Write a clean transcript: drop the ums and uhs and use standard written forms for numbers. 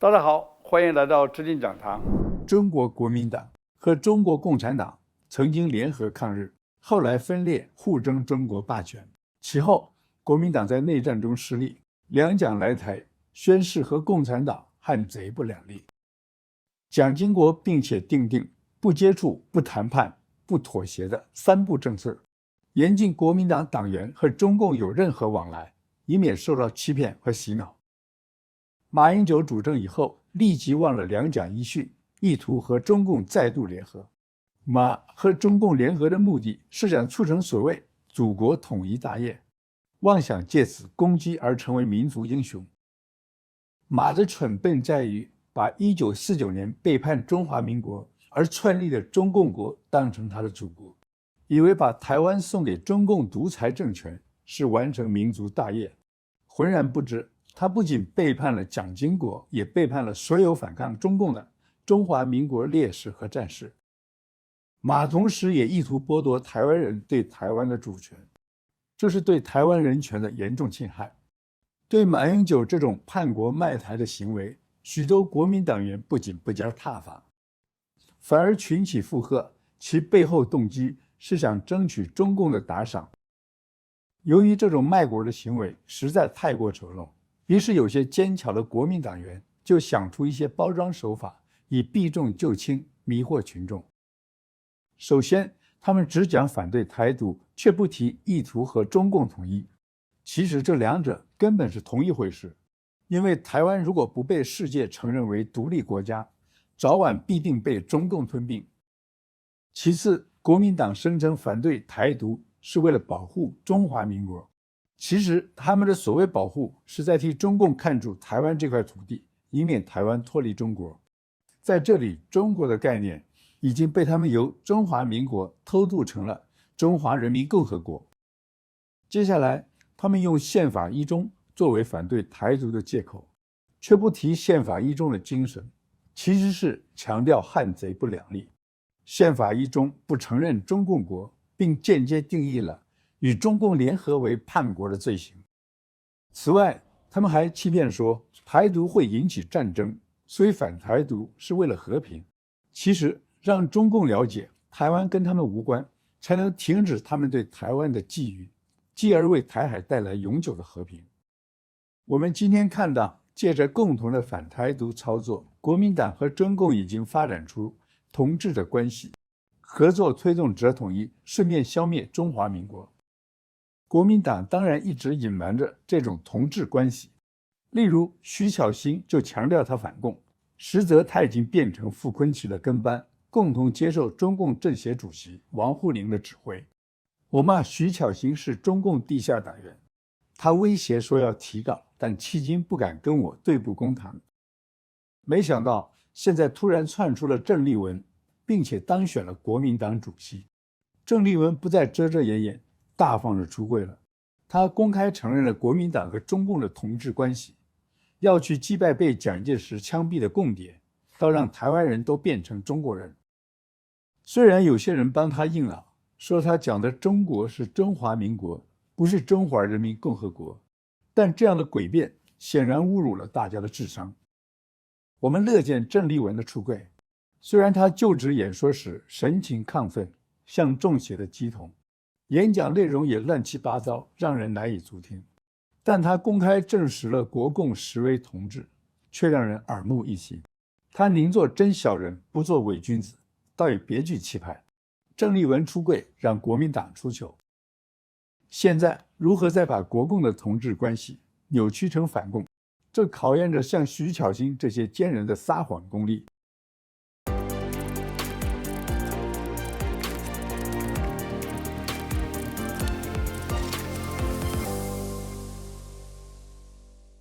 大家好，欢迎来到知金讲堂。中国国民党和中国共产党曾经联合抗日，后来分裂互争中国霸权。其后，国民党在内战中失利，两蒋来台，宣誓和共产党汉贼不两立。蒋经国并且订定不接触、不谈判、不妥协的3不政策，严禁国民党党员和中共有任何往来，以免受到欺骗和洗脑。马英九主政以后，立即忘了两蒋遗训，意图和中共再度联合。马和中共联合的目的是想促成所谓祖国统一大业，妄想借此攻击而成为民族英雄。马的蠢笨在于把1949年背叛中华民国而创立的中共国当成他的祖国，以为把台湾送给中共独裁政权是完成民族大业，浑然不知他不仅背叛了蒋经国，也背叛了所有反抗中共的中华民国烈士和战士。马同时也意图剥夺台湾人对台湾的主权，这是对台湾人权的严重侵害。对马英九这种叛国卖台的行为，许多国民党员不仅不加挞伐，反而群起附和，其背后动机是想争取中共的打赏。由于这种卖国的行为实在太过丑陋，于是有些奸巧的国民党员就想出一些包装手法，以避重就轻，迷惑群众。首先，他们只讲反对台独，却不提意图和中共统一。其实这两者根本是同一回事，因为台湾如果不被世界承认为独立国家，早晚必定被中共吞并。其次，国民党声称反对台独是为了保护中华民国，其实他们的所谓保护是在替中共看住台湾这块土地，以免台湾脱离中国。在这里，中国的概念已经被他们由中华民国偷渡成了中华人民共和国。接下来，他们用宪法一中作为反对台独的借口，却不提宪法一中的精神，其实是强调汉贼不两立。宪法一中不承认中共国，并间接定义了与中共联合为叛国的罪行。此外，他们还欺骗说台独会引起战争，所以反台独是为了和平。其实让中共了解台湾跟他们无关，才能停止他们对台湾的觊觎，继而为台海带来永久的和平。我们今天看到，借着共同的反台独操作，国民党和中共已经发展出同志的关系，合作推动者统一，顺便消灭中华民国。国民党当然一直隐瞒着这种同志关系，例如徐巧芯就强调他反共，实则他已经变成傅昆萁的跟班，共同接受中共政协主席王沪宁的指挥。我骂徐巧芯是中共地下党员，他威胁说要提告，但迄今不敢跟我对簿公堂。没想到现在突然窜出了郑丽文，并且当选了国民党主席。郑丽文不再遮遮掩掩，大方地出柜了。他公开承认了国民党和中共的同志关系，要去击败被蒋介石枪毙的共谍，倒让台湾人都变成中国人。虽然有些人帮他硬朗，说他讲的中国是中华民国，不是中华人民共和国，但这样的诡辩显然侮辱了大家的智商。我们乐见郑丽文的出柜，虽然他就职演说时神情亢奋，像中邪的鸡童，演讲内容也乱七八糟，让人难以足听，但他公开证实了国共实为同志，却让人耳目一新。他宁做真小人，不做伪君子，倒也别具气派。郑丽文出柜，让国民党出糗。现在如何再把国共的同志关系扭曲成反共，这考验着像徐巧芯这些奸人的撒谎功力。